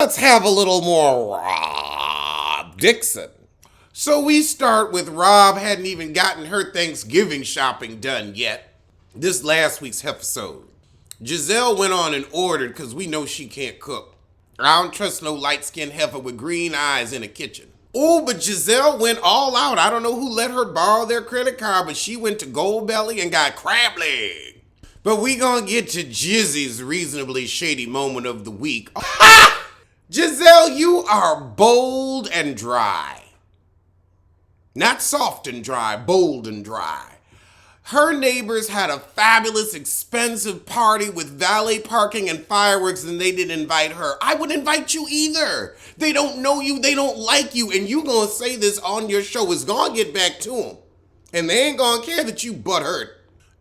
Let's have a little more Rob Dixon. So we start with Rob hadn't even gotten her Thanksgiving shopping done yet. This last week's episode. Giselle went on and ordered because we know she can't cook. I don't trust no light-skinned heifer with green eyes in a kitchen. Oh, but Giselle went all out. I don't know who let her borrow their credit card, but she went to Gold Belly and got crab leg. But we gonna get to Jizzy's reasonably shady moment of the week. Giselle, you are bold and dry. Not soft and dry, bold and dry. Her neighbors had a fabulous, expensive party with valet parking and fireworks, and they didn't invite her. I wouldn't invite you either. They don't know you, they don't like you, and you gonna say this on your show. It's gonna get back to them. And they ain't gonna care that you butthurt.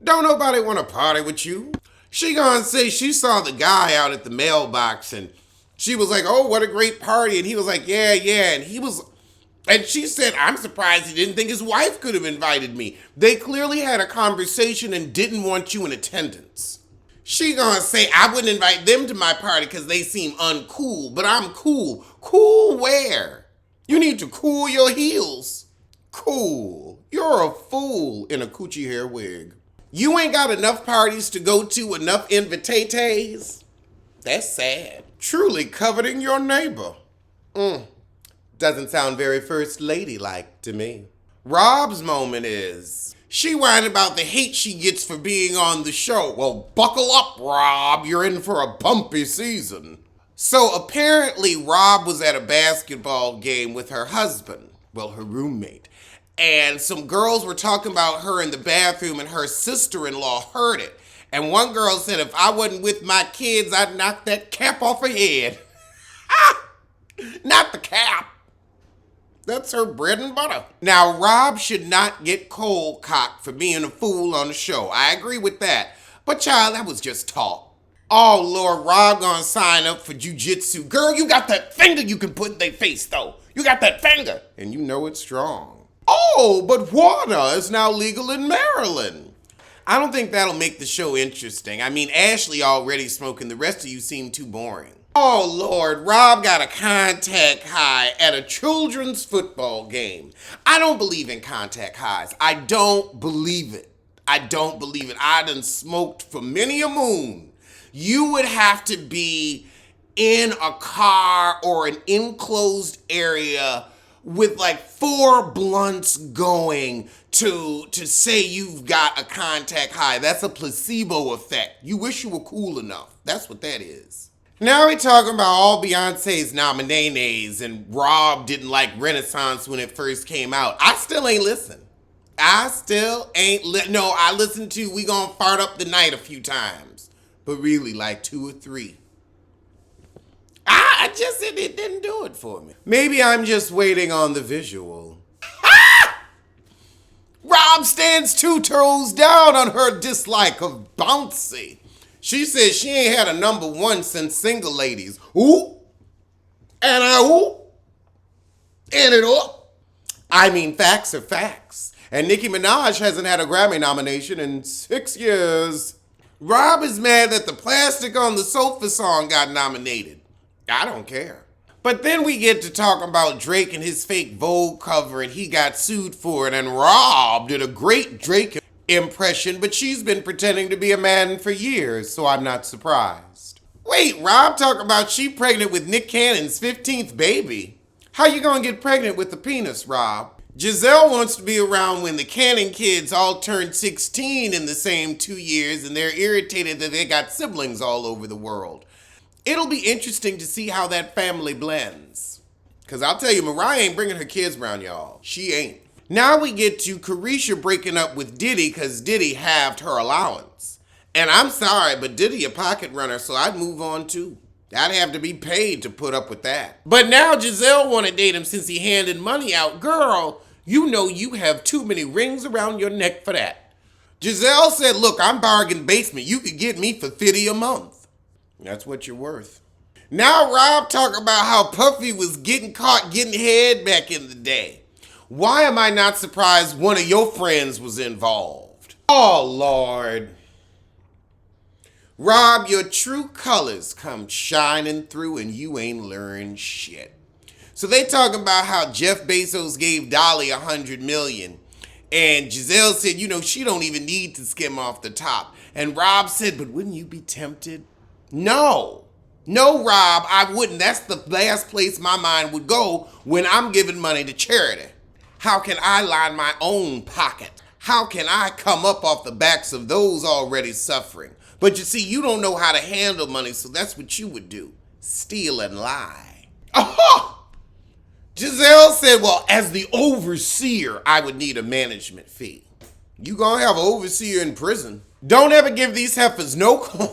Don't nobody wanna party with you. She gonna say she saw the guy out at the mailbox, and she was like, oh, what a great party. And he was like, yeah. And she said, I'm surprised he didn't think his wife could have invited me. They clearly had a conversation and didn't want you in attendance. She gonna say, I wouldn't invite them to my party because they seem uncool, but I'm cool. Cool where? You need to cool your heels. Cool. You're a fool in a coochie hair wig. You ain't got enough parties to go to, enough invitates. That's sad. Truly coveting your neighbor. Doesn't sound very first lady-like to me. Rob's moment is, she whining about the hate she gets for being on the show. Well, buckle up, Rob. You're in for a bumpy season. So apparently Rob was at a basketball game with her husband, well, her roommate. And some girls were talking about her in the bathroom, and her sister-in-law heard it. And one girl said, if I wasn't with my kids, I'd knock that cap off her head. Not the cap. That's her bread and butter. Now, Rob should not get cold cocked for being a fool on the show. I agree with that. But child, that was just talk. Oh, Lord, Rob gonna sign up for jujitsu. Girl, you got that finger you can put in their face, though. You got that finger. And you know it's strong. Oh, but water is now legal in Maryland. I don't think that'll make the show interesting. I mean, Ashley already smoking. The rest of you seem too boring. Oh, Lord, Rob got a contact high at a children's football game. I don't believe in contact highs. I don't believe it. I done smoked for many a moon. You would have to be in a car or an enclosed area with like 4 blunts going to say you've got a contact high. That's a placebo effect. You wish you were cool enough. That's what that is. Now we talking about all Beyonce's nominees, and Rob didn't like Renaissance when it first came out. I still ain't listen. No, I listened to We Gonna Fart Up the Night a few times. But really like 2 or 3. It didn't do it for me. Maybe I'm just waiting on the visual. Rob stands 2 toes down on her dislike of Bouncy. She says she ain't had a number 1 since Single Ladies. Ooh. And it up. I mean, facts are facts. And Nicki Minaj hasn't had a Grammy nomination in 6 years. Rob is mad that the Plastic on the Sofa song got nominated. I don't care. But then we get to talk about Drake and his fake Vogue cover, and he got sued for it, and Rob did a great Drake impression, but she's been pretending to be a man for years, so I'm not surprised. Wait, Rob talking about she pregnant with Nick Cannon's 15th baby. How you gonna get pregnant with a penis, Rob? Giselle wants to be around when the Cannon kids all turned 16 in the same 2 years, and they're irritated that they got siblings all over the world. It'll be interesting to see how that family blends. Because I'll tell you, Mariah ain't bringing her kids around, y'all. She ain't. Now we get to Carisha breaking up with Diddy because Diddy halved her allowance. And I'm sorry, but Diddy a pocket runner, so I'd move on too. I'd have to be paid to put up with that. But now Giselle want to date him since he handed money out. Girl, you know you have too many rings around your neck for that. Giselle said, look, I'm bargain basement. You could get me for $50 a month. That's what you're worth. Now Rob talking about how Puffy was getting caught getting head back in the day. Why am I not surprised one of your friends was involved? Oh, Lord. Rob, your true colors come shining through and you ain't learned shit. So they talking about how Jeff Bezos gave Dolly $100 million. And Giselle said, she don't even need to skim off the top. And Rob said, but wouldn't you be tempted? No. No, Rob, I wouldn't. That's the last place my mind would go when I'm giving money to charity. How can I line my own pocket? How can I come up off the backs of those already suffering? But you see, you don't know how to handle money, so that's what you would do. Steal and lie. Aha! Giselle said, well, as the overseer, I would need a management fee. You gonna have an overseer in prison. Don't ever give these heifers no coin.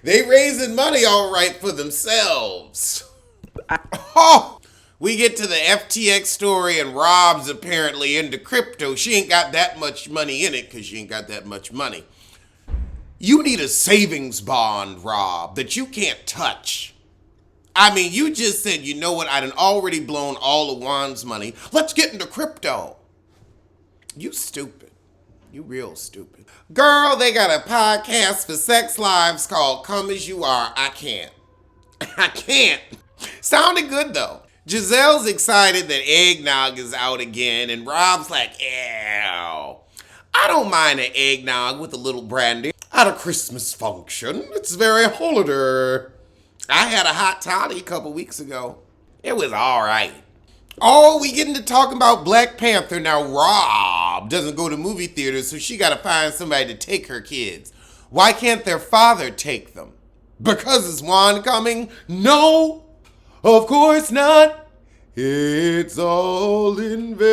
They raising money all right for themselves. Oh, we get to the FTX story and Rob's apparently into crypto. She ain't got that much money in it because she ain't got that much money. You need a savings bond, Rob, that you can't touch. I mean, you just said, you know what, I done already blown all of Juan's money. Let's get into crypto. You stupid. You real stupid. Girl, they got a podcast for sex lives called Come As You Are. I can't. I can't. Sounded good, though. Giselle's excited that eggnog is out again, and Rob's like, ew. I don't mind an eggnog with a little brandy at a Christmas function. It's very holiday. I had a hot toddy a couple weeks ago. It was all right. Oh, we getting to talking about Black Panther. Now, Rob doesn't go to movie theaters, so she got to find somebody to take her kids. Why can't their father take them? Because is Juan coming? No, of course not. It's all in vain.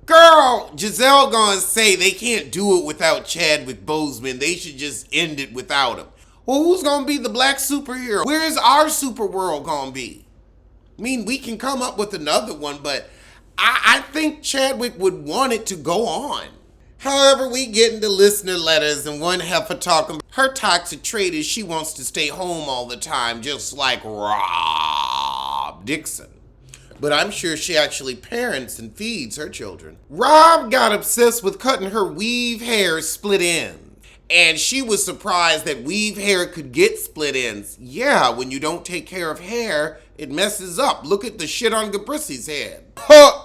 Girl, Giselle gonna say they can't do it without Chadwick Boseman. They should just end it without him. Well, who's gonna be the black superhero? Where is our super world gonna be? I mean, we can come up with another one, but I think Chadwick would want it to go on. However, we get into listener letters and one heifer talking about her toxic trait is she wants to stay home all the time, just like Rob Dixon. But I'm sure she actually parents and feeds her children. Rob got obsessed with cutting her weave hair split ends. And she was surprised that weave hair could get split ends. Yeah, when you don't take care of hair, it messes up. Look at the shit on Gabrisi's head. Huh.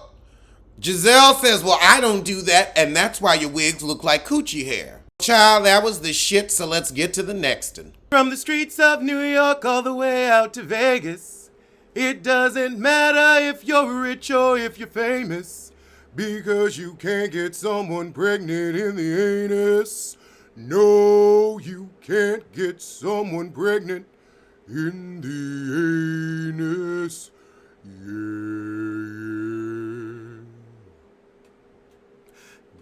Giselle says, well, I don't do that, and that's why your wigs look like coochie hair. Child, that was the shit, so let's get to the next one. From the streets of New York all the way out to Vegas, it doesn't matter if you're rich or if you're famous, because you can't get someone pregnant in the anus. No, you can't get someone pregnant in the anus. Yeah.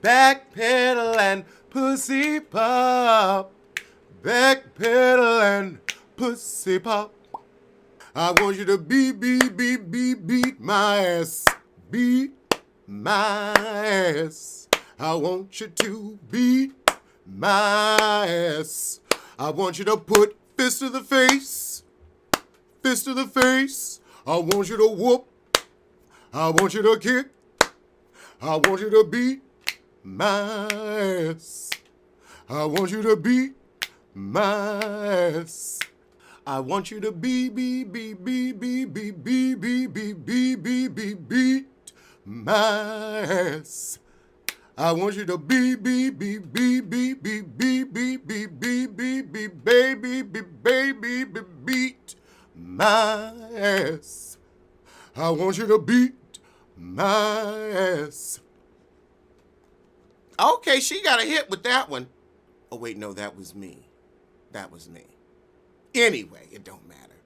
Backpedal and pussy pop. Backpedal and pussy pop. I want you to beat my ass. Beat my ass. I want you to beat my ass. I want you to put fist to the face. Fist to the face. I want you to whoop. I want you to kick. I want you to beat my ass. I want you to beat my ass. I want you to beat my ass. I want you to baby, beat my ass. I want you to beat my ass. Okay, she got a hit with that one. Oh, wait, no, that was me. That was me. Anyway, it don't matter.